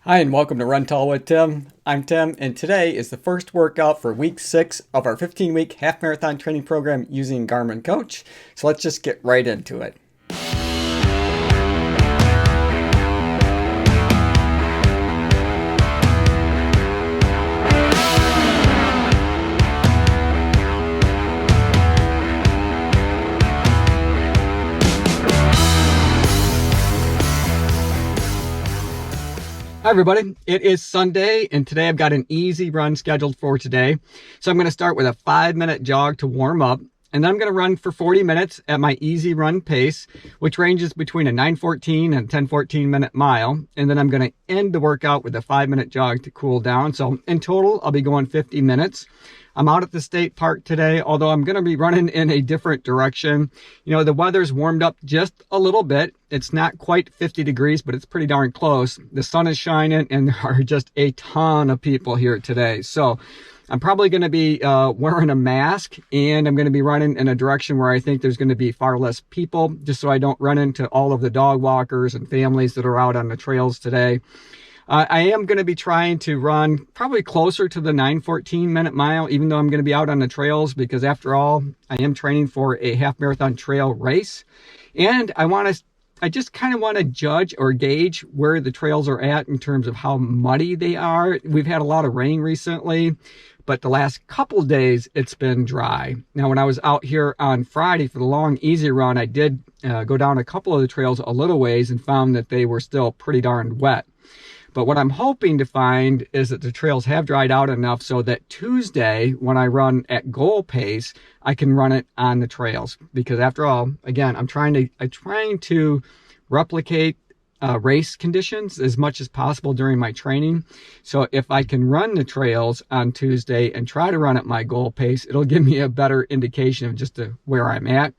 Hi, and welcome to Run Tall with Tim. I'm Tim, and today is the first workout for week 6 of our 15-week half marathon training program using Garmin Coach. So let's just get right into it. Hi everybody, it is Sunday and today I've got an easy run scheduled for today. So I'm going to start with a 5-minute jog to warm up, and then I'm going to run for 40 minutes at my easy run pace, which ranges between a 9:14 and 10:14 minute mile. And then I'm going to end the workout with a 5-minute jog to cool down. So in total, I'll be going 50 minutes. I'm out at the state park today, although I'm going to be running in a different direction. You know, the weather's warmed up just a little bit. It's not quite 50 degrees, but it's pretty darn close. The sun is shining and there are just a ton of people here today. So I'm probably going to be wearing a mask, and I'm going to be running in a direction where I think there's going to be far less people, just so I don't run into all of the dog walkers and families that are out on the trails today. I am going to be trying to run probably closer to the 9:14 minute mile, even though I'm going to be out on the trails, because after all, I am training for a half marathon trail race. And I just kind of want to judge or gauge where the trails are at in terms of how muddy they are. We've had a lot of rain recently, but the last couple days it's been dry. Now, when I was out here on Friday for the long easy run, I did go down a couple of the trails a little ways and found that they were still pretty darn wet. But what I'm hoping to find is that the trails have dried out enough so that Tuesday, when I run at goal pace, I can run it on the trails. Because after all, again, I'm trying to replicate race conditions as much as possible during my training. So if I can run the trails on Tuesday and try to run at my goal pace, it'll give me a better indication of just where I'm at.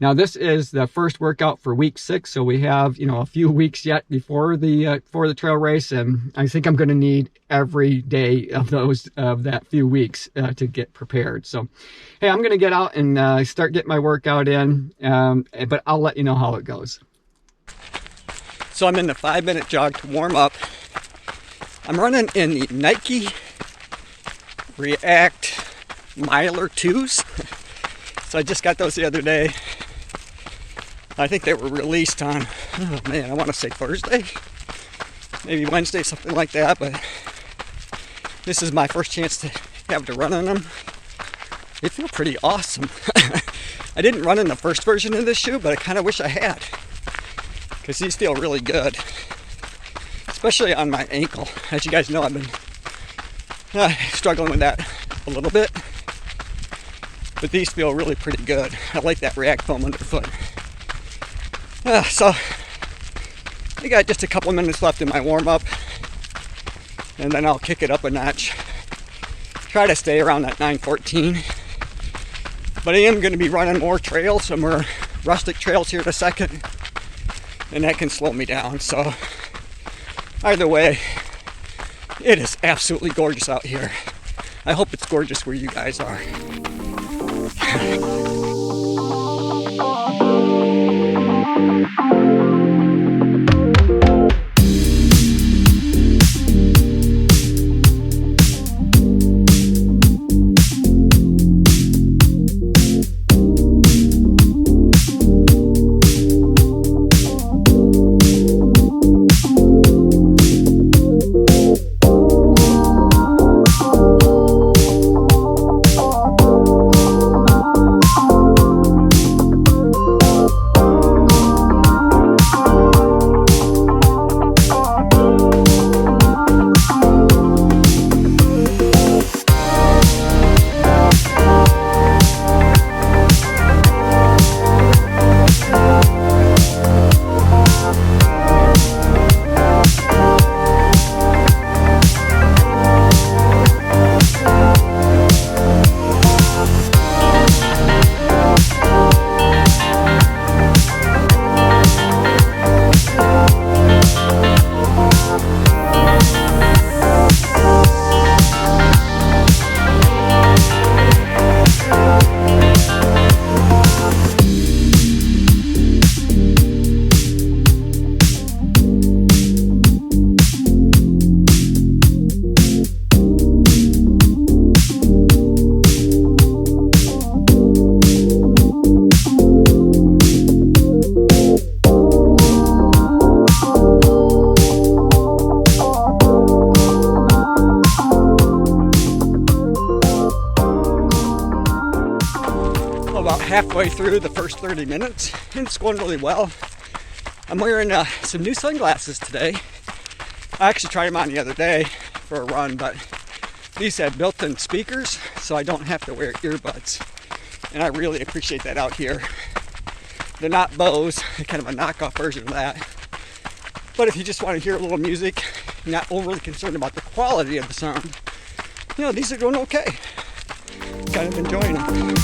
Now, this is the first workout for week 6, so we have, a few weeks yet before the trail race, and I think I'm going to need every day of that few weeks to get prepared. So, hey, I'm going to get out and start getting my workout in, but I'll let you know how it goes. So I'm in the 5-minute jog to warm up. I'm running in the Nike React Miler 2s. So I just got those the other day. I think they were released on, I want to say Thursday, maybe Wednesday, something like that. But this is my first chance to have to run on them. They feel pretty awesome. I didn't run in the first version of this shoe, but I kind of wish I had, because these feel really good, especially on my ankle. As you guys know, I've been struggling with that a little bit, but these feel really pretty good. I like that React foam underfoot. So I got just a couple of minutes left in my warm-up, and then I'll kick it up a notch. Try to stay around that 9:14. But I am going to be running more trails, some more rustic trails here in a second, and that can slow me down. So either way, it is absolutely gorgeous out here. I hope it's gorgeous where you guys are. midway through the first 30 minutes, and it's going really well. I'm wearing some new sunglasses today. I actually tried them on the other day for a run, but these have built-in speakers, so I don't have to wear earbuds. And I really appreciate that out here. They're not Bose, they're kind of a knockoff version of that. But if you just want to hear a little music, you're not overly concerned about the quality of the sound, you know, these are doing okay. Kind of enjoying them.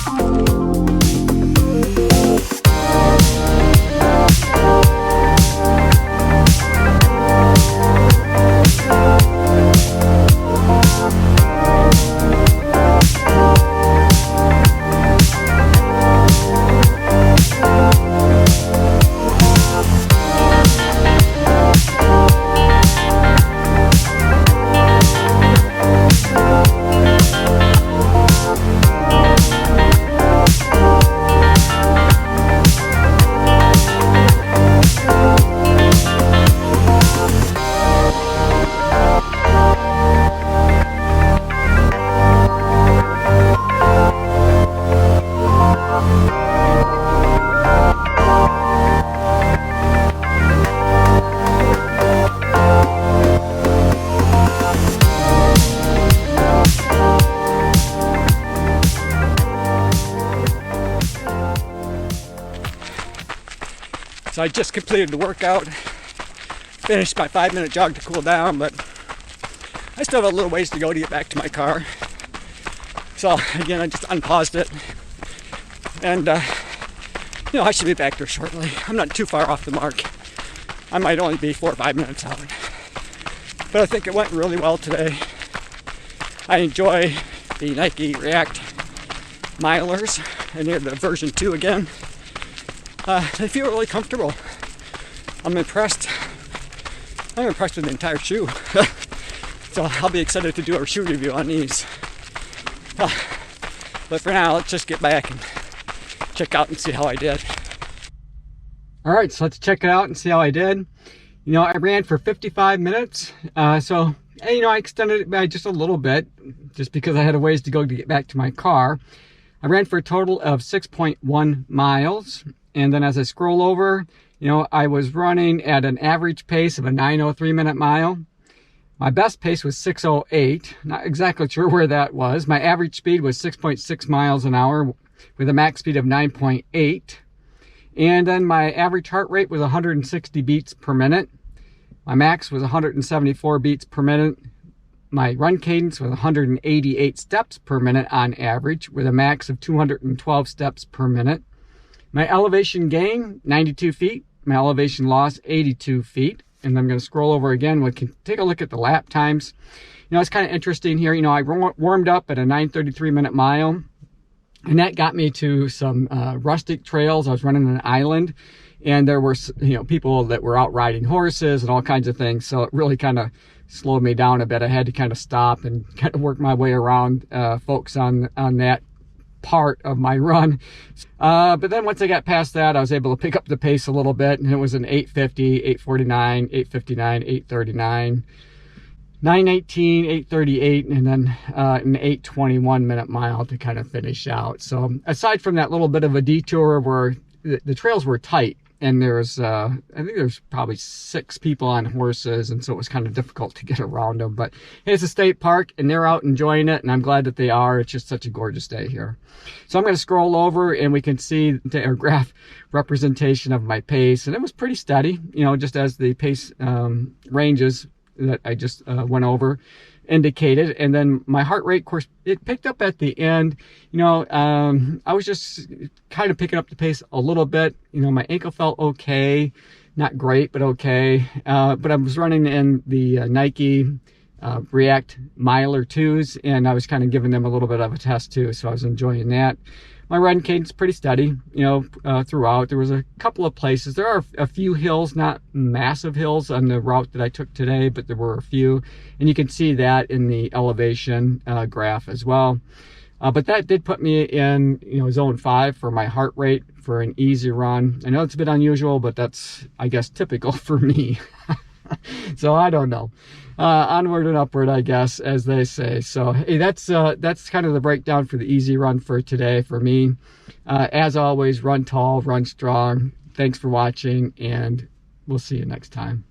So I just completed the workout, finished my 5-minute jog to cool down, but I still have a little ways to go to get back to my car. So again, I just unpaused it, and you know, I should be back there shortly. I'm not too far off the mark. I might only be 4 or 5 minutes out, but I think it went really well today. I enjoy the Nike React milers, and they're the version 2 again. They feel really comfortable. I'm impressed. I'm impressed with the entire shoe. So I'll be excited to do a shoe review on these. But for now, let's just get back and check out and see how I did. All right, so let's check it out and see how I did. You know, I ran for 55 minutes. So, you know, I extended it by just a little bit just because I had a ways to go to get back to my car. I ran for a total of 6.1 miles. And then as I scroll over, you know, I was running at an average pace of a 9:03 minute mile. My best pace was 6:08. Not exactly sure where that was. My average speed was 6.6 miles an hour with a max speed of 9.8. And then my average heart rate was 160 beats per minute. My max was 174 beats per minute. My run cadence was 188 steps per minute on average with a max of 212 steps per minute. My elevation gain, 92 feet. My elevation loss, 82 feet. And I'm going to scroll over again. We can take a look at the lap times. You know, it's kind of interesting here. You know, I warmed up at a 9:33 minute mile. And that got me to some rustic trails. I was running an island. And there were, you know, people that were out riding horses and all kinds of things. So it really kind of slowed me down a bit. I had to kind of stop and kind of work my way around folks on that part of my run. But then once I got past that, I was able to pick up the pace a little bit, and it was an 8:50, 8:49, 8:59, 8:39, 9:18, 8:38, and then an 8:21 minute mile to kind of finish out. So aside from that little bit of a detour where the trails were tight, and there's I think there's probably 6 people on horses, and so it was kind of difficult to get around them. But it's a state park, and they're out enjoying it, and I'm glad that they are. It's just such a gorgeous day here. So I'm going to scroll over, and we can see the graph representation of my pace, and it was pretty steady, you know, just as the pace ranges that I just went over indicated. And then my heart rate, of course, it picked up at the end. You know, I was just kind of picking up the pace a little bit. You know, my ankle felt okay, not great, but okay. But I was running in the Nike React Miler 2s, and I was kind of giving them a little bit of a test too, so I was enjoying that. My run cadence pretty steady, you know, throughout. There was a couple of places. There are a few hills, not massive hills on the route that I took today, but there were a few. And you can see that in the elevation graph as well. But that did put me in, you know, zone 5 for my heart rate for an easy run. I know it's a bit unusual, but that's, I guess, typical for me. So I don't know. Onward and upward, I guess, as they say. So hey, that's kind of the breakdown for the easy run for today for me. As always, run tall, run strong. Thanks for watching, and we'll see you next time.